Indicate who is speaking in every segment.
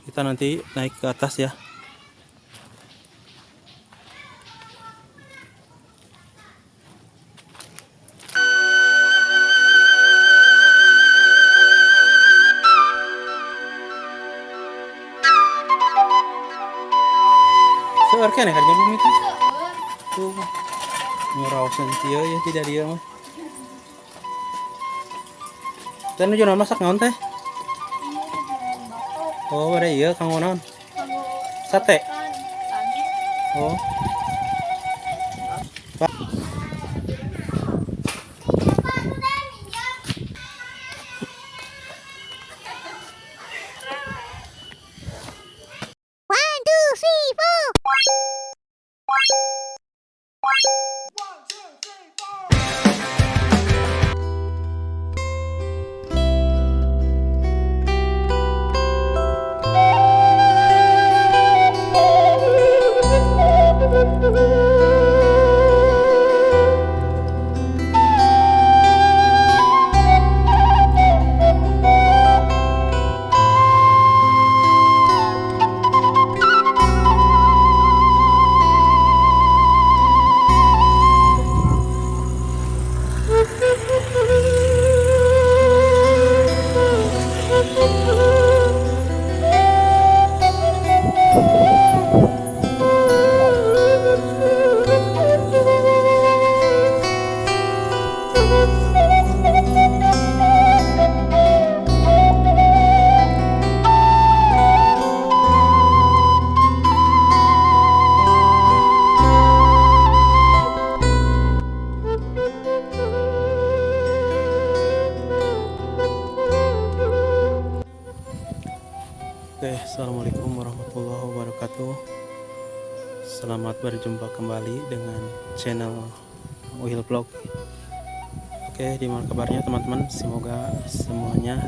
Speaker 1: Kita nanti naik ke atas ya. Seorang kan bumi itu. Tuh. Ngurau sentia ya tidak dia mah. Dan jual masak naon teh? Oh, ada iya kang naon? Sate. Oh. Oke, assalamualaikum warahmatullahi wabarakatuh. Selamat berjumpa kembali dengan channel Will Vlog. Oke, gimana kabarnya teman-teman? Semoga semuanya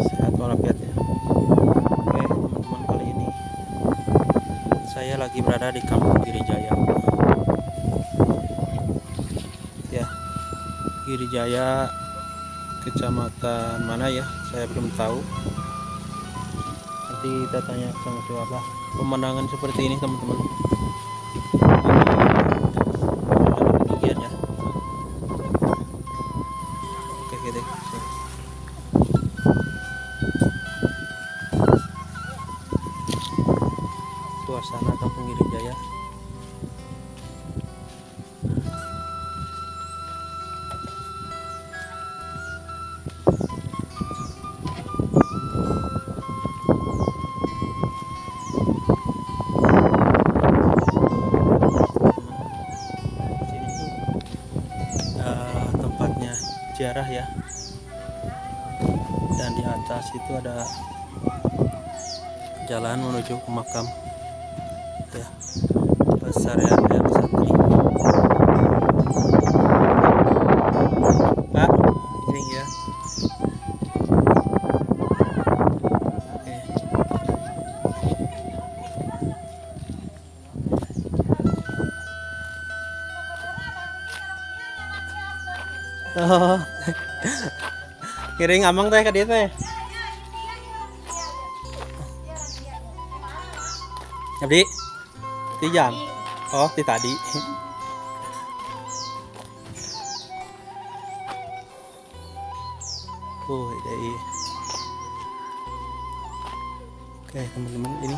Speaker 1: sehat walafiat ya. Oke, teman-teman, kali ini saya lagi berada di Kampung Girijaya. Ya, Girijaya, kecamatan mana ya? Saya belum tahu. Nanti kita tanya sama siapa. Pemandangan seperti ini teman-teman, ketinggian ya. Oke gitu. Suasana Kampung Girijaya. Ziarah ya, dan di atas itu ada jalan menuju ke makam ya, pesarian yang santri. Pak, ini ya. Oh. Kiring amang teh ke dia teh. Abdi. Ti jam. Oh, ti tadi. Deh. Oke, teman-teman, ini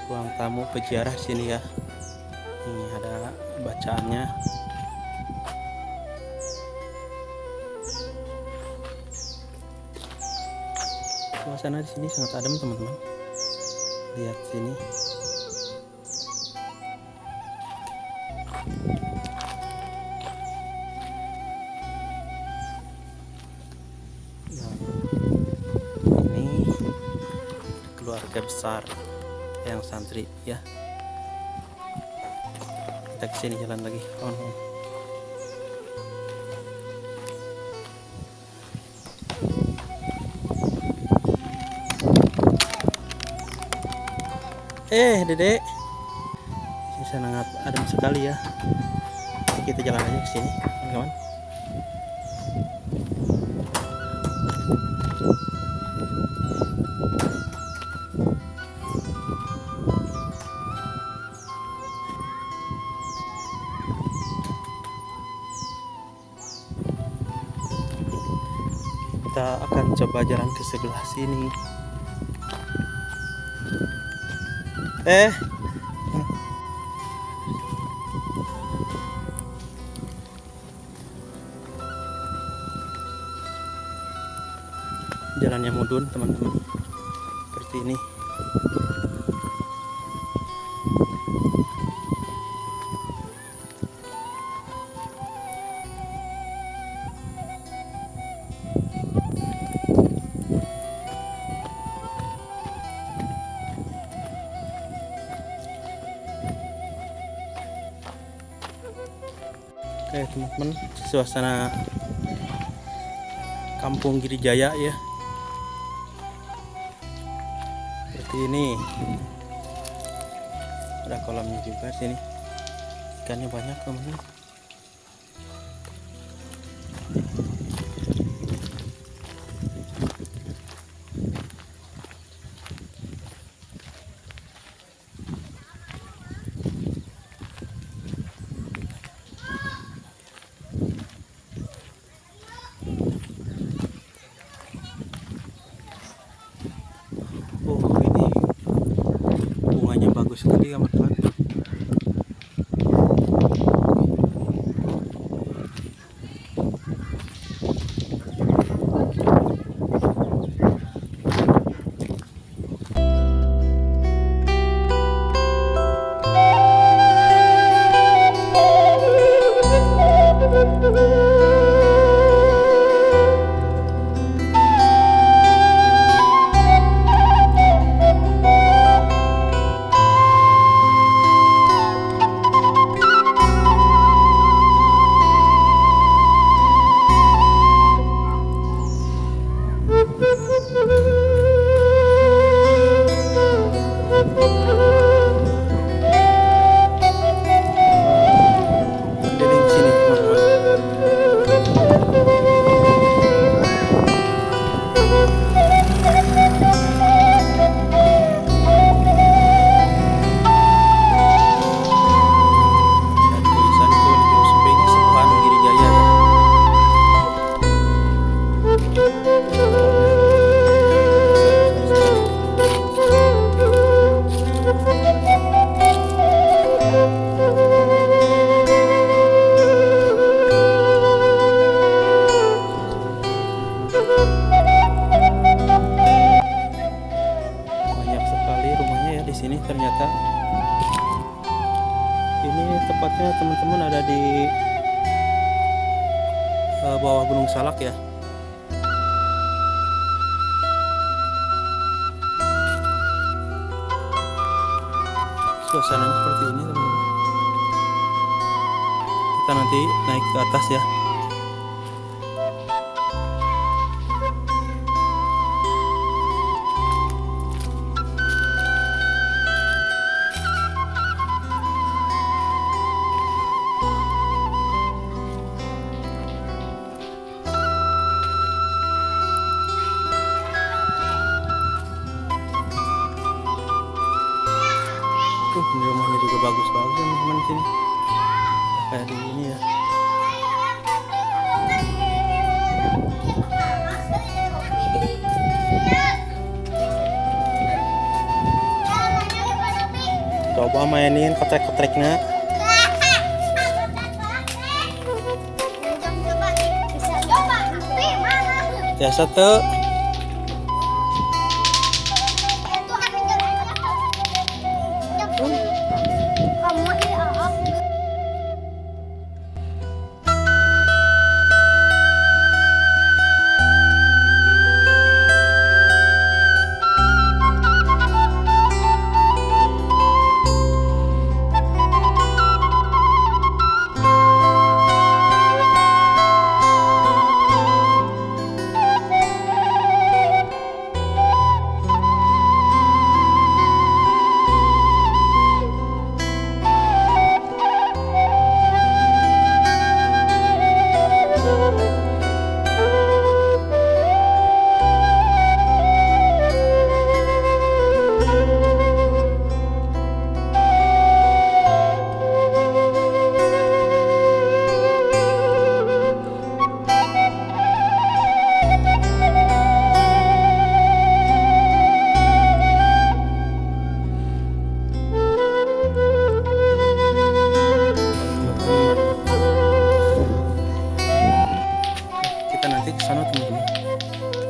Speaker 1: ruang tamu peziarah sini ya. Ini ada bacaannya. Suasana di sini sangat adem teman-teman. Lihat sini. Nah, ini keluarga besar yang santri ya. Kita kesini jalan lagi. Dedek, sangat adem sekali ya. Kita jalan aja ke sini, teman-teman. Kita akan coba jalan ke sebelah sini. Jalannya mudun teman-teman, seperti ini. Oke teman-teman, suasana Kampung Girijaya ya, seperti ini. Ada kolamnya juga sini, ikannya banyak teman-teman. Oh, ini bunganya bagus sekali teman-teman. Keliling sini teman-teman. Dan tulisan itu Gunung Sumbing Sepuhan Girijaya ya. Banyak sekali rumahnya ya di sini ternyata. Ini tepatnya teman-teman ada di bawah Gunung Salak ya. Suasananya seperti ini teman-teman. Kita nanti naik ke atas ya. Ini rumahnya juga bagus-bagus teman-teman sini. Kayak di ini ya. Coba mainin kotrek-kotreknya. Biasa tuh.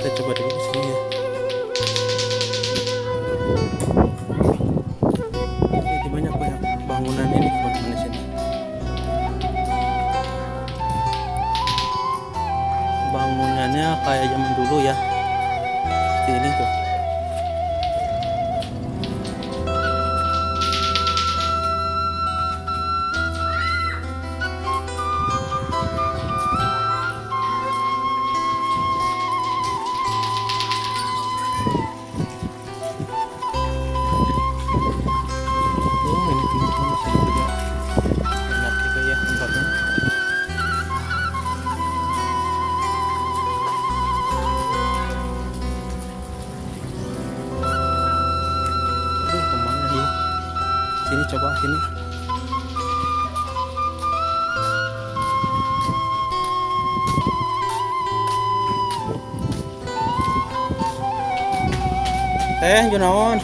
Speaker 1: Kita coba dulu ke sini ya. Jadi banyak bangunan ini teman-teman di sini. Bangunannya kayak zaman dulu ya. Seperti ini tuh. Ini teman-teman di sini juga enak juga ya tempatnya. Aduh, kemana ya? Sini coba sini. Junaon.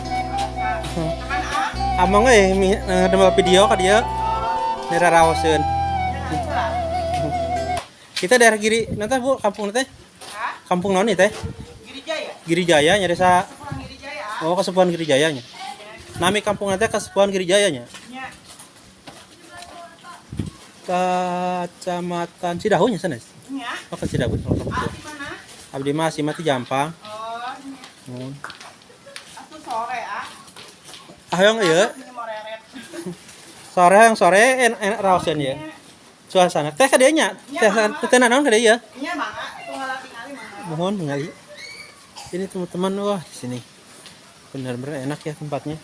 Speaker 1: Amang ngademel video ka dia. Daerah Rawaseun. Kita daerah Giri, nanti Bu, kampung teh? Kampung naon teh?
Speaker 2: Girijaya.
Speaker 1: Girijaya nya desa.
Speaker 2: Kurang Girijaya.
Speaker 1: Oh, Kasepuhan Girijaya nya. Nami kampung nanti Kasepuhan Girijaya nya.
Speaker 2: Nya.
Speaker 1: Kecamatan Cidahu nya sana.
Speaker 2: Nya.
Speaker 1: Oh, ke Cidahu.
Speaker 2: Ah, di mana?
Speaker 1: Abdi mah si mati Jampang.
Speaker 2: Oh. Atuh sore ah.
Speaker 1: Hayong ieu.
Speaker 2: Ini mau reret.
Speaker 1: Sore enak Rawaseun ya. Suasana teh ka dieu nya. Teh naon ka dieu ya?
Speaker 2: Nya mangga, tunggal tingali mangga.
Speaker 1: Mohon mengali. Ini teman-teman, wah di sini benar-benar enak ya tempatnya.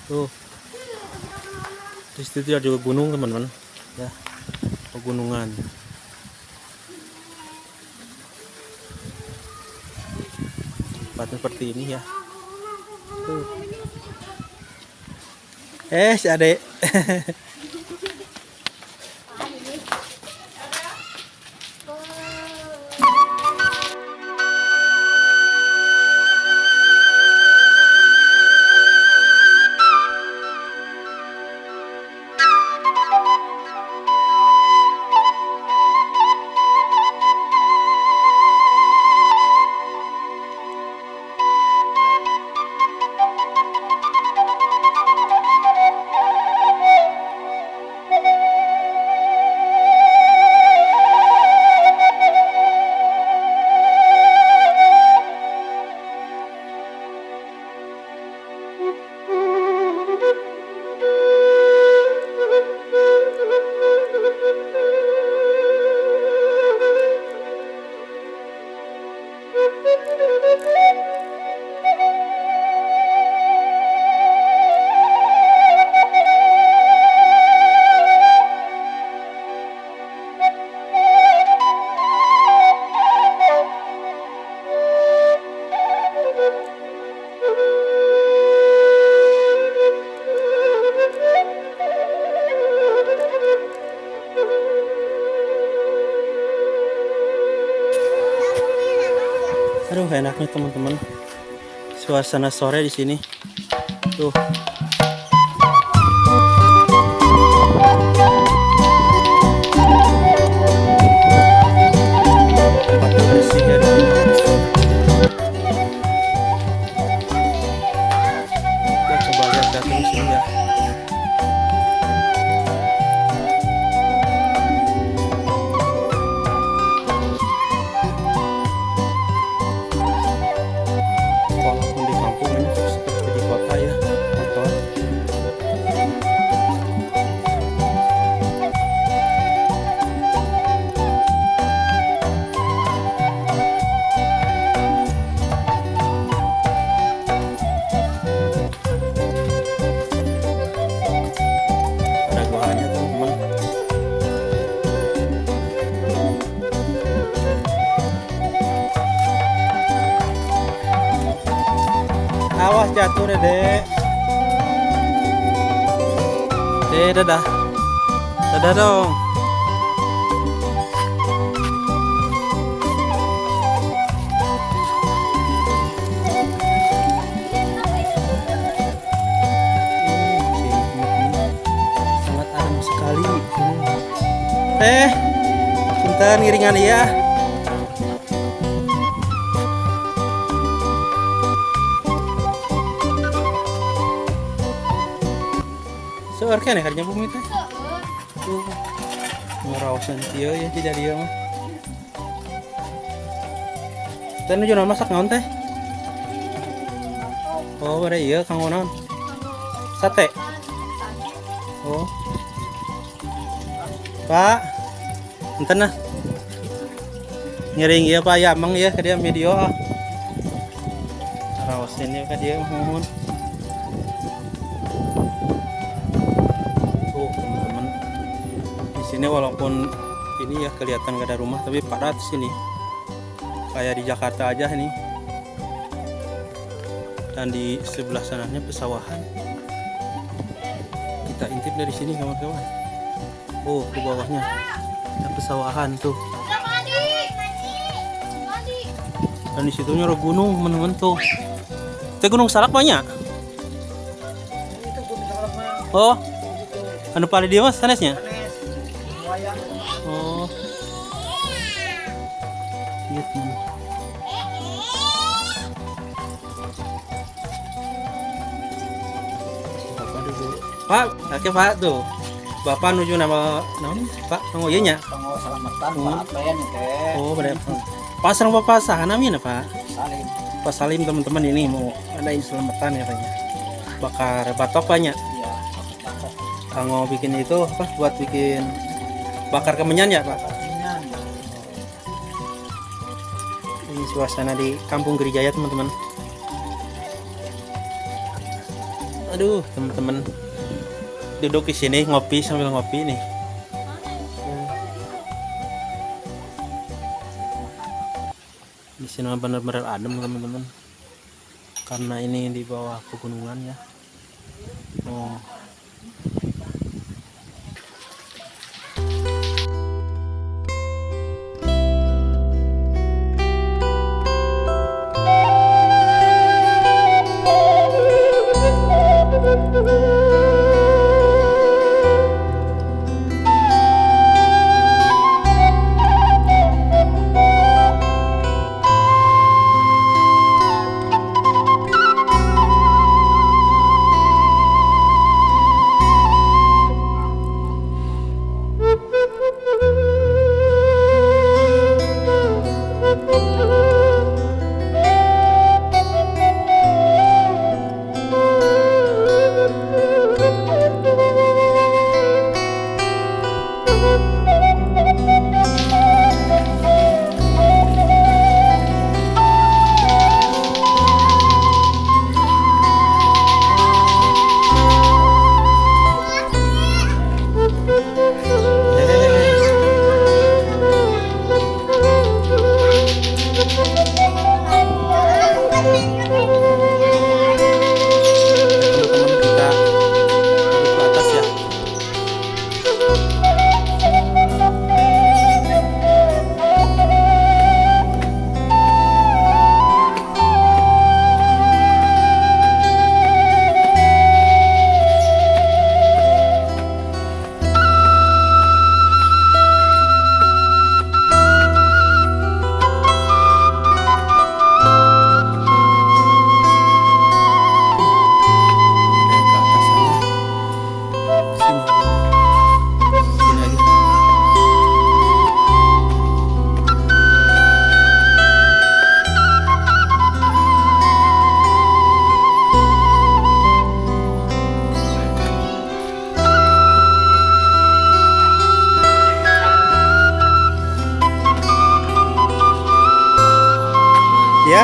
Speaker 1: Tuh, di situ ada juga gunung teman-teman, ya, pegunungan. Tempatnya seperti ini ya. Tuh. Si adek. Aduh, enaknya teman-teman. Suasana sore di sini. Tuh. Tempatnya bersih ya di sini. Kita coba lihat di sini ya. Walaupun di kampung ini seperti di kota ya, kotor. Ada goanya teman-teman. Awas jatuh Dede. Dadah. Dadah dong. Sangat adem sekali. Bentar. iringan ya. Seorang kan ya kerja bumi teh. Tuh. Ngerawasan dia ya tidak dia mah. Teh nu jual masak naon teh? Oh, ada iya kang naon? Sate. Oh. Pak. Enten nah. Ngiring iya Pak ya emang ya ke dia video ah. Rawasin ya ke dia mohon. Tuh teman-teman. Di sini walaupun ini ya kelihatan gak ada rumah tapi padat di sini. Kayak di Jakarta aja ini. Dan di sebelah sananya pesawahan. Kita intip dari sini kawan-kawan. Oh, ke bawahnya ada pesawahan tuh. Dan di situnya ada gunung teman-teman tuh. Itu gunung salak banyak. Oh, anu paling dia mas sanesnya. Oh, iya teman. Bapak dulu. Pak, oke Pak tuh. Bapak nuju nama naon Pak? Tanggo ieu nya.
Speaker 3: Tanggo salamatan Pak Apen teh.
Speaker 1: Oh, pada pasang Bapak saha namina Pak?
Speaker 3: Salim.
Speaker 1: Pak Salim teman-teman ini mau adain selamatan katanya. Bakar batok banyak.
Speaker 3: Iya.
Speaker 1: Kanggo bikin itu apa buat bikin bakar kemenyan ya Pak?
Speaker 3: Kemenyan.
Speaker 1: Ini suasana di Kampung Gerijaya teman-teman. Aduh teman-teman duduk di sini ngopi sambil ngopi nih. Di sini benar-benar adem teman-teman. Karena ini di bawah pegunungan ya. Oh. Ya.